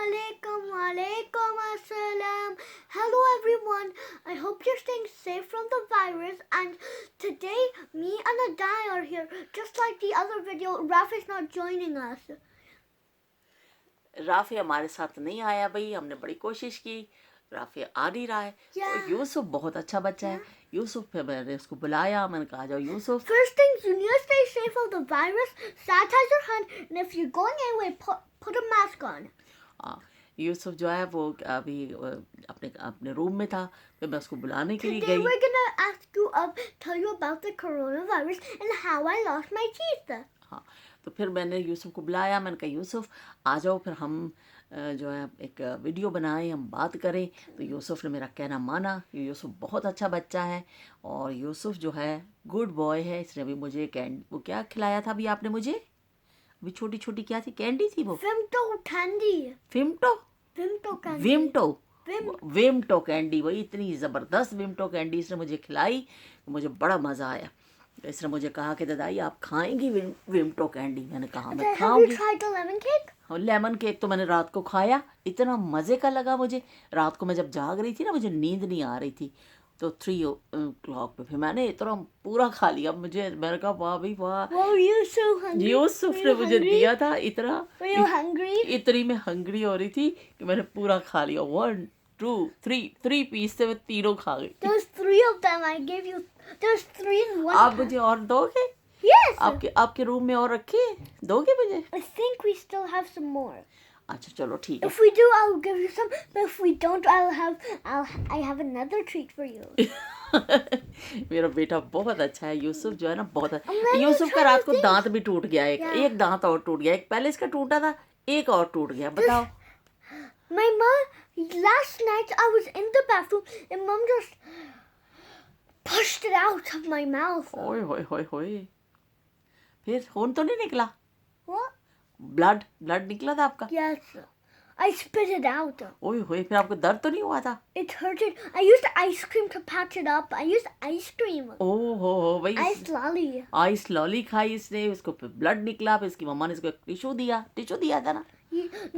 alaikum, alaikum assalam. Hello everyone. I hope you're staying safe from the virus. And today, me and Adai are here. Just like the other video, Rafi's not joining us. Rafi हमारे साथ नहीं आया भाई, हमने बड़ी कोशिश की, राफी आ नहीं रहा है। तो यूसुफ बहुत अच्छा बच्चा है। यूसुफ पे मैंने उसको बुलाया, मैंने कहा जाओ Yusuf. First things you need to stay safe from the virus. Sanitize your hand, and if you're going anywhere, put a mask on. हाँ, यूसुफ जो है वो अभी अपने रूम में था, फिर मैं उसको बुलाने के लिए Today गई। we're gonna tell you about the coronavirus and how I lost my teeth. हाँ, तो फिर मैंने यूसुफ को बुलाया, मैंने कहा यूसुफ आ जाओ, फिर हम जो है एक वीडियो बनाएं, हम बात करें। तो यूसुफ ने मेरा कहना माना। यूसुफ बहुत अच्छा बच्चा है और यूसुफ जो है गुड बॉय है। इसने अभी मुझे वो क्या खिलाया था अभी आपने मुझे? अभी छोटी छोटी क्या थी, कैंडी थी वो? Vimto candy. विमटो Candy. विमटो कैंडी, वही इतनी ज़बरदस्त विमटो कैंडी इसने मुझे खिलाई, मुझे बड़ा मज़ा आया। इसने मुझे कहा कि दादाई आप खाएंगी विमटो कैंडी? मैंने कहा मैं खाऊंगी। Have you tried the lemon cake? और लेमन केक तो मैंने रात को खाया, इतना मज़े का लगा मुझे। रात को मैं जब जाग रही थी ना, मुझे नींद नहीं आ रही थी, तो 3 o'clock पे फिर मैंने इतना पूरा खा लिया। मैंने कहा वाह भाई वाह, Were you so hungry? Yusuf ने मुझे दिया था इतना। Were you hungry? इतनी मैं हंग्री हो रही थी कि मैंने पूरा खा लिया। 1 2 3 पीस से मैं तीनों खा गई। There's 3 of them. I gave you. There's 3 in one. आप मुझे और दोगे? Yes. आपके रूम में और रखे दोगे मुझे? I think we still have some more. अच्छा चलो ठीक है। If we do, I'll give you some. But if we don't, I have another treat for you. मेरा बेटा बहुत अच्छा है। यूसुफ जो है ना बहुत अच्छा। मैं यूसुफ का रात को दांत भी टूट गया, Yeah. एक दांत और टूट गया। एक पहले इसका टूटा था, एक और टूट गया। बताओ। My mom. Last night I was in the bathroom and mom just pushed it out of my mouth. ओए होए होए होए, फिर खून तो नहीं निकला? What? ब्लड निकला था आपका? Yes. I spit it out. ओए होए, फिर आपको दर्द तो नहीं हुआ था? It hurted. I used ice cream to patch it up. I used ice cream. ओह हो भाई, Ice lolly. आइस लॉली खाई इसने, उसको फिर ब्लड निकला। फिर इसकी मम्मा ने इसको टिश्यू दिया था ना?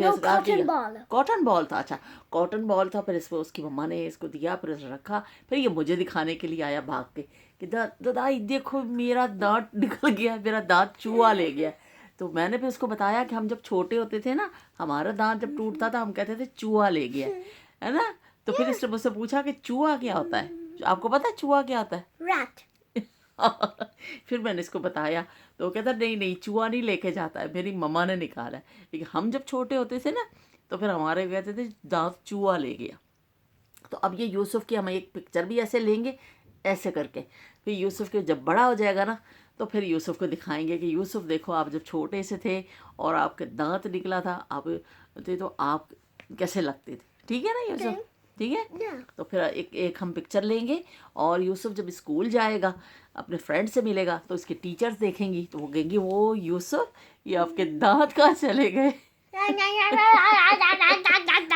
No, cotton ball. Cotton ball था। अच्छा, कॉटन बॉल था। फिर इसको उसकी मम्मा ने इसको दिया, फिर उसने रखा। फिर ये मुझे दिखाने के लिए आया भाग के कि दादाई देखो मेरा दांत निकल गया, मेरा दांत चूहा ले गया। तो मैंने फिर उसको बताया कि हम जब छोटे होते थे ना, हमारा दांत जब टूटता था हम कहते थे चूहा ले गया, है ना? तो फिर इसने मुझसे पूछा कि चूहा क्या होता है? आपको पता है चूहा क्या होता है? Rat. फिर मैंने इसको बताया तो वो कहता नहीं चूहा नहीं लेके जाता है, मेरी मम्मा ने निकाला है। लेकिन हम जब छोटे होते थे ना, तो फिर हमारे कहते थे दांत चूहा ले गया। तो अब ये यूसुफ की हम एक पिक्चर भी ऐसे लेंगे, ऐसे करके। फिर यूसुफ के जब बड़ा हो जाएगा ना, तो फिर यूसुफ को दिखाएंगे कि यूसुफ देखो आप जब छोटे से थे और आपके दांत निकला था, आप थे तो आप कैसे लगते थे। ठीक है ना यूसुफ? ठीक है। Yeah. तो फिर एक हम पिक्चर लेंगे और यूसुफ जब स्कूल जाएगा, अपने फ्रेंड से मिलेगा, तो इसके टीचर्स देखेंगी तो वो कहेंगी वो यूसुफ ये आपके दांत कहाँ चले गए।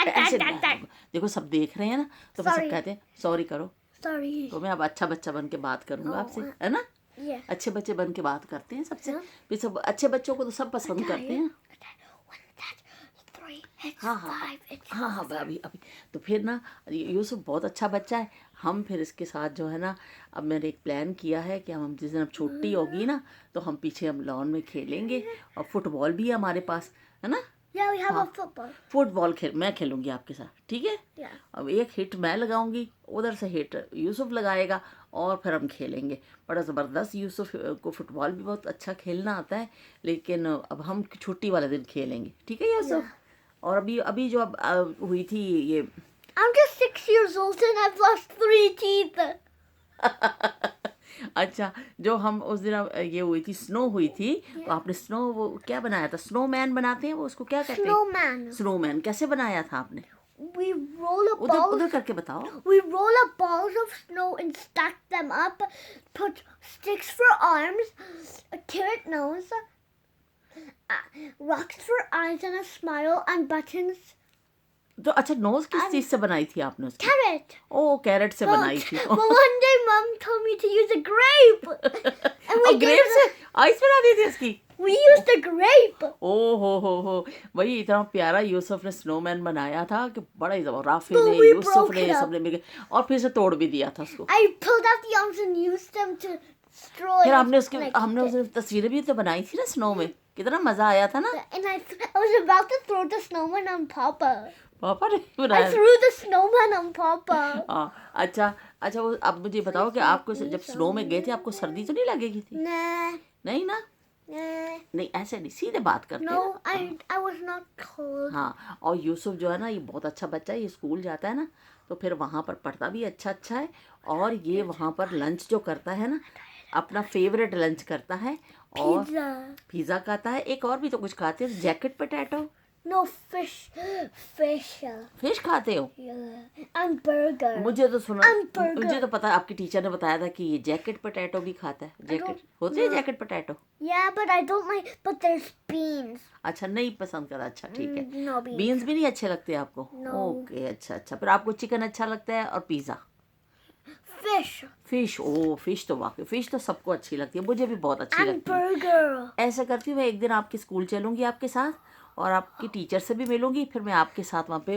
ऐसे देखो सब देख रहे हैं ना, तो फिर सब Sorry. कहते हैं सॉरी करो। Sorry. तो मैं अब अच्छा बच्चा बन के बात करूंगा आपसे, है ना? Yeah. अच्छे बच्चे बन के बात करते हैं सबसे। हाँ। फिर सब अच्छे बच्चों को तो सब पसंद करते हैं। हाँ हाँ अभी तो फिर ना यूसुफ बहुत अच्छा बच्चा है। हम फिर इसके साथ जो है ना, अब मैंने एक प्लान किया है कि हम जिस दिन अब छुट्टी होगी ना, तो हम पीछे हम लॉन में खेलेंगे और फुटबॉल भी है हमारे पास, है ना? Yeah, we have हाँ। a football. फुटबॉल मैं खेलूंगी आपके साथ, ठीक है? Yeah. अब एक हिट मैं लगाऊंगी, उधर से हिट यूसुफ लगाएगा और फिर हम खेलेंगे। बड़ा ज़बरदस्त यूसुफ को फुटबॉल भी बहुत अच्छा खेलना आता है, लेकिन अब हम छुट्टी वाले दिन खेलेंगे, ठीक है यूसुफ? और अभी जो अब हुई थी ये I'm just 6 years old and I've lost 3 teeth. अच्छा, जो हम उस दिन ये हुई थी, स्नो हुई थी, तो आपने स्नो वो क्या बनाया था? स्नोमैन बनाते हैं वो, उसको क्या कहते हैं? Snowman. स्नोमैन कैसे बनाया था आपने? We roll a उधर ball. उधर करके बताओ। We roll up balls of snow and stack them up. Put sticks for arms, a carrot nose, rocks for eyes, and a smile, and buttons. तो अच्छा, नोज किस चीज से बनाई थी आपने उसकी? Carrot. ओ, कैरेट से बनाई थी। But one day, Mom told me to use a grape. And और ग्रेप से आइस बना दी थी उसकी? We used the grape. ओ हो वही इतना प्यारा यूसुफ ने स्नोमैन बनाया था कि बड़ा ही जबरदस्त। राफी But ने, we यूसुफ broke ने, it up. सबने मिलके और फिर से तोड़ भी दिया था उसको। I pulled out the arms and used them to destroy फिर it. हमने उसके and I हमने kicked उसने तस्वीरें भी तो बनाई थी ना स्नो में, कितना मजा आया था ना। it. And I was about to throw the snowman on Papa. पापा ने I बनाया। threw the snowman on Papa. हाँ अच्छा वो अब मुझे बताओ कि आपको जब स्नो में गए थे आपको सर्दी तो नहीं लगेगी थी? Nah, नहीं ना, nah. नहीं ऐसे नहीं, सीधे बात करते हैं No, ना। I was not cold. हाँ, और यूसुफ जो है ना ये बहुत अच्छा बच्चा है, ये स्कूल जाता है ना तो फिर वहाँ पर पढ़ता भी अच्छा है, और ये वहाँ पर लंच जो करता है ना अपना फेवरेट लंच करता है, और Pizza. पिज़्ज़ा खाता है, एक और भी तो कुछ खाते हो, jacket potato, No fish. Fish. Fish खाते हो। Yeah. And burger. मुझे तो सुना, And burger. मुझे तो पता आपकी टीचर ने बताया था कि ये जैकेट पोटैटो भी खाता है। जैकेट होते हैं jacket potato? Yeah, but I don't like. But there's beans. अच्छा नहीं पसंद करा, अच्छा ठीक है। No beans. बीन्स भी नहीं अच्छे लगते आपको? No. ओके अच्छा फिर आपको चिकन अच्छा लगता है और पिज़्ज़ा। Fish. फिश, ओ फिश तो वाकई फिश तो सबको अच्छी लगती है, मुझे भी बहुत अच्छी And लगती है। burger. ऐसा करती हूँ मैं एक दिन आपके स्कूल चलूंगी आपके साथ और आपकी टीचर से भी मिलूंगी, फिर मैं आपके साथ वहाँ पे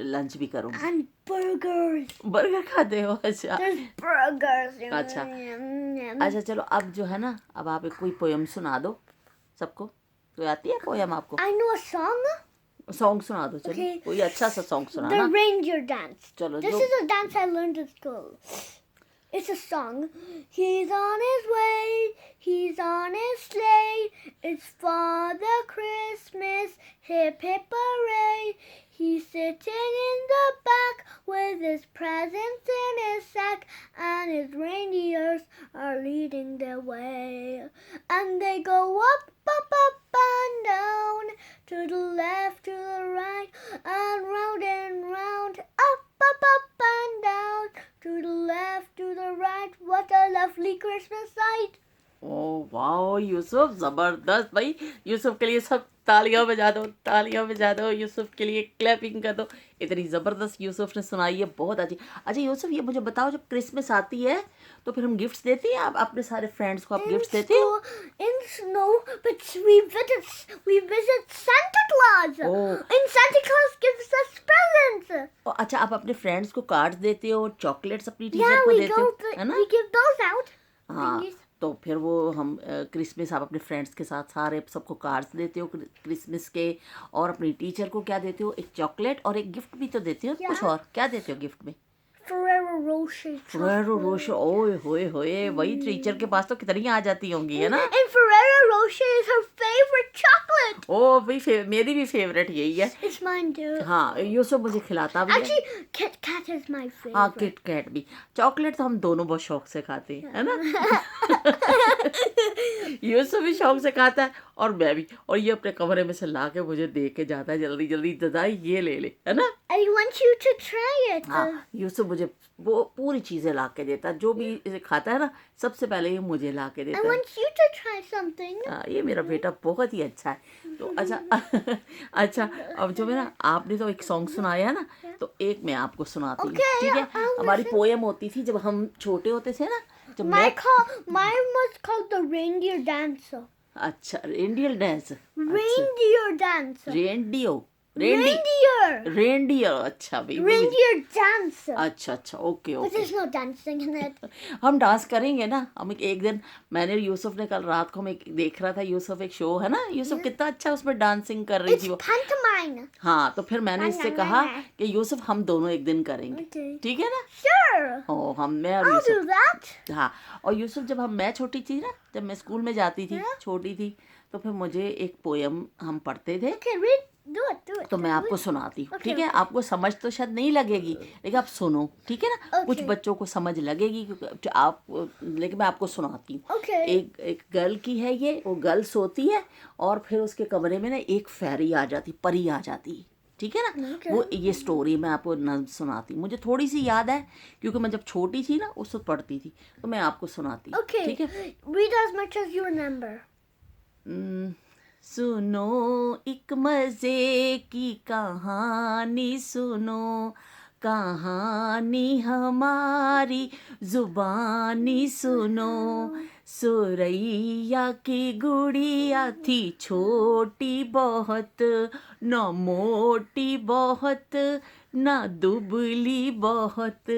लंच भी करूंगी। And burgers. बर्गर खाते हो? अच्छा There's burgers. अच्छा। Mm. अच्छा चलो अब जो है ना अब आप एक कोई पोयम सुना दो सबको। कोई आती है पोयम आपको? I know a song. Song सुना दो चलो। Okay. कोई अच्छा सा सॉन्ग The सुनाना। reindeer dance. चलो This जो is a dance I learned at school. It's a song. He's on his way. He's on his sleigh. It's Father Christmas. Hip hip hooray. He's sitting in the back with his presents in his sack, and his reindeers are leading the way. And they go up, up, up and down, to the left, to the right, and round, up and down, to the left, to the right. What a lovely Christmas sight! ओ वाह यूसुफ जबरदस्त भाई। यूसुफ के लिए सब तालियां बजा दो यूसुफ के लिए, क्लैपिंग कर दो। इतनी ज़बरदस्त यूसुफ ने सुनाई है, बहुत अच्छी। अच्छा यूसुफ ये मुझे बताओ जब क्रिसमस आती है तो फिर हम गिफ्ट्स देते हैं, आप अपने सारे फ्रेंड्स को आप गिफ्ट्स देते हो? In snow, but we visit Santa Claus. Oh. And Santa Claus gives us presents. अच्छा आप अपने फ्रेंड्स को कार्ड्स देते हो, चॉकलेट्स अपनी टीचर Yeah, को we देते go. हो, है ना? We give those out. हाँ Thingies. तो फिर वो हम क्रिसमस आप अपने फ्रेंड्स के साथ सारे सबको कार्ड्स देते हो क्रिसमस के, और अपनी टीचर को क्या देते हो? एक चॉकलेट और एक गिफ्ट भी तो देते हो। कुछ और क्या देते हो गिफ्ट में? Ferrero Rocher. Ferrero Rocher, ओए होए वही टीचर के पास तो कितनी आ जाती होंगी, है ना? And Ferrero Rocher is her favorite chocolate. ओ भाई मेरी भी फेवरेट यही है। It's mine too. हाँ यूसुफ मुझे खिलाता भी है। Actually, Kit Kat is my favorite. हाँ किट कैट भी। चॉकलेट तो हम दोनों बहुत शौक से खाते हैं, है ना? यूसुफ भी शौक से खाता है और मैं भी, और ये अपने कमरे में से ला के मुझे दे के जाता है जल्दी दादा ये ले, है ना? I want you to try it. हाँ यूसुफ मुझे वो पूरी चीज़ें ला के देता है, जो भी इसे खाता है ना सबसे पहले ये मुझे ला के I देता है। want you to try something. हाँ ये मेरा बेटा बहुत ही अच्छा है। तो अच्छा अब जो मेरा आपने तो एक सॉन्ग सुनाया है ना, तो एक मैं आपको सुनाती हूँ, Okay, ठीक है? I'll हमारी पोएम होती थी जब हम छोटे होते थे ना, जब Mine was called the Reindeer Dancer. अच्छा reindeer dance, Reindeer Dancer. Reindeer अच्छा भाई Reindeer Dancer. अच्छा okay But okay. there's no dancing in it. हम डांस करेंगे ना, हम एक दिन मैंने यूसुफ ने कल रात को हम एक देख रहा था, यूसुफ एक शो है ना, यूसुफ कितना अच्छा उसमें डांसिंग कर रही It's थी वो। pantomime. हाँ तो फिर मैंने इससे कहा कि यूसुफ हम दोनों एक दिन करेंगे, Okay. ठीक है ना? Sure. ओ मैं और I'll do यूसुफ, that. हाँ और यूसुफ जब मैं छोटी थी ना, जब मैं स्कूल में जाती थी छोटी थी, तो फिर मुझे एक पोयम हम पढ़ते थे, Okay, read. Do it. तो मैं आपको सुनाती हूँ, ठीक है? आपको समझ तो शायद नहीं लगेगी लेकिन आप सुनो, ठीक है ना? कुछ बच्चों को समझ लगेगी क्योंकि आप, लेकिन मैं आपको सुनाती हूँ। Okay. एक गर्ल की है ये, वो गर्ल सोती है और फिर उसके कमरे में ना एक फेरी आ जाती, परी आ जाती है, ठीक है ना? वो ये स्टोरी मैं आपको न सुनाती हूँ, मुझे थोड़ी सी याद है क्योंकि मैं जब छोटी थी ना उस वक्त पढ़ती थी, तो मैं आपको सुनाती हूँ, Okay. ठीक है? Read as much as you remember. सुनो एक मज़े की कहानी सुनो, कहानी हमारी जुबानी सुनो। सुरैया की गुड़िया थी छोटी बहुत, न मोटी बहुत न दुबली बहुत,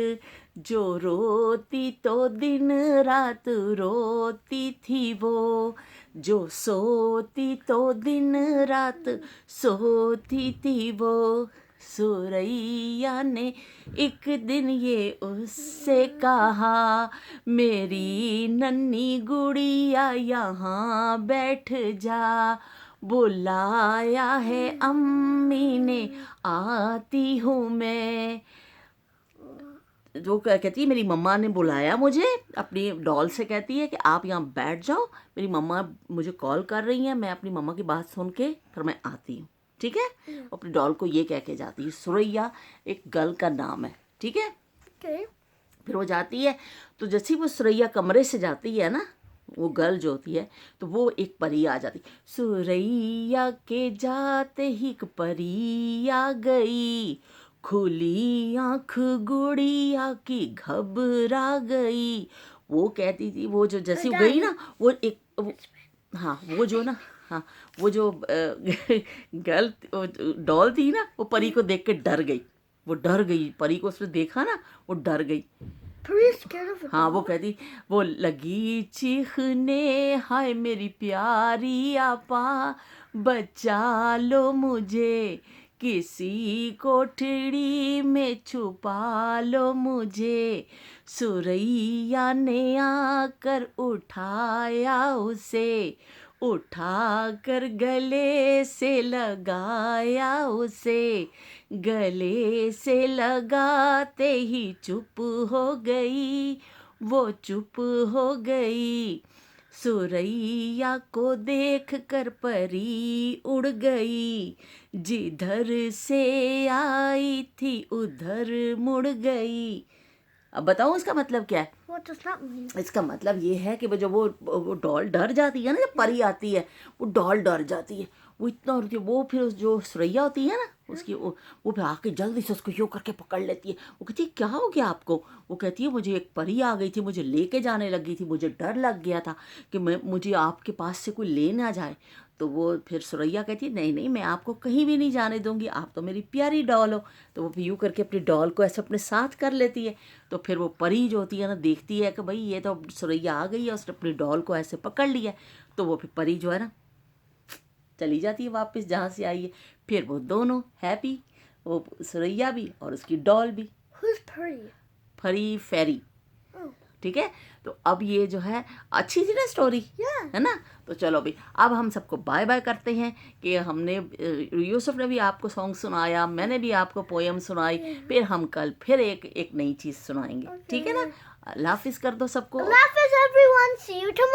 जो रोती तो दिन रात रोती थी वो, जो सोती तो दिन रात सोती थी वो। सुरैया ने एक दिन ये उससे कहा, मेरी नन्ही गुड़िया यहाँ बैठ जा, बुलाया है अम्मी ने आती हूँ मैं। जो कहती है मेरी मम्मा ने बुलाया मुझे, अपनी डॉल से कहती है कि आप यहाँ बैठ जाओ, मेरी मम्मा मुझे कॉल कर रही हैं, मैं अपनी मम्मा की बात सुन के फिर मैं आती हूँ। ठीक है, अपनी डॉल को ये कह के जाती है। सुरैया एक गर्ल का नाम है। ठीक है, फिर वो जाती है, तो जैसे ही वो सुरैया कमरे से जाती है ना, वो गर्ल जो होती है, तो वो एक परी आ जाती। सुरैया के जाते ही एक परी आ गई, खुली आँख गुड़िया की घबरा गई। वो कहती थी, वो जो जैसे वो गई ना, वो एक हाँ वो जो ना, हाँ वो जो गर्ल डॉल थी ना, वो परी को देख के डर गई। वो डर गई, परी को उसने देखा ना, वो डर गई। हाँ वो कहती, वो लगी चीखने, हाय मेरी प्यारी आपा, बचा लो मुझे, किसी कोठड़ी में छुपा लो मुझे। सुरैया ने आकर उठाया उसे, उठाकर गले से लगाया उसे, गले से लगाते ही चुप हो गई, वो चुप हो गई। सुरैया को देख कर परी उड़ गई, जिधर से आई थी उधर मुड़ गई। अब बताओ इसका मतलब क्या है? इसका मतलब ये है कि जब वो डॉल डर जाती है ना, जब परी आती है वो डॉल डर जाती है, वो इतना डरती है। वो फिर जो सुरैया होती है ना उसकी, वो फिर आके जल्दी से उसको यूँ करके पकड़ लेती है। वो कहती है क्या हो गया आपको? वो कहती है मुझे एक परी आ गई थी, मुझे लेके जाने लगी थी, मुझे डर लग गया था कि मुझे आपके पास से कोई ले ना जाए। तो वो फिर सुरैया कहती है नहीं नहीं, मैं आपको कहीं भी नहीं जाने दूंगी, आप तो मेरी प्यारी डॉल हो। तो वो फिर यूँ करके अपनी डॉल को ऐसे अपने साथ कर लेती है। तो फिर वो परी जो होती है ना, देखती है कि भाई ये तो सुरैया आ गई है, उसने अपनी डॉल को ऐसे पकड़ लिया है। तो वो फिर परी जो है ना चली जाती है वापस जहाँ से आई है। फिर वो दोनों हैप्पी, वो सुरैया भी और उसकी डॉल भी। परी फेरी। ठीक है, तो अब ये जो है अच्छी थी ना स्टोरी, है ना। तो चलो भाई, अब हम सबको बाय बाय करते हैं कि हमने यूसुफ ने भी आपको सॉन्ग सुनाया, मैंने भी आपको पोएम सुनाई, फिर हम कल फिर एक नई चीज़ सुनाएंगे। ठीक है ना, अल्लाह हाफिज़ कर दो सबको। अल्लाह हाफिज़ everyone, see you tomorrow.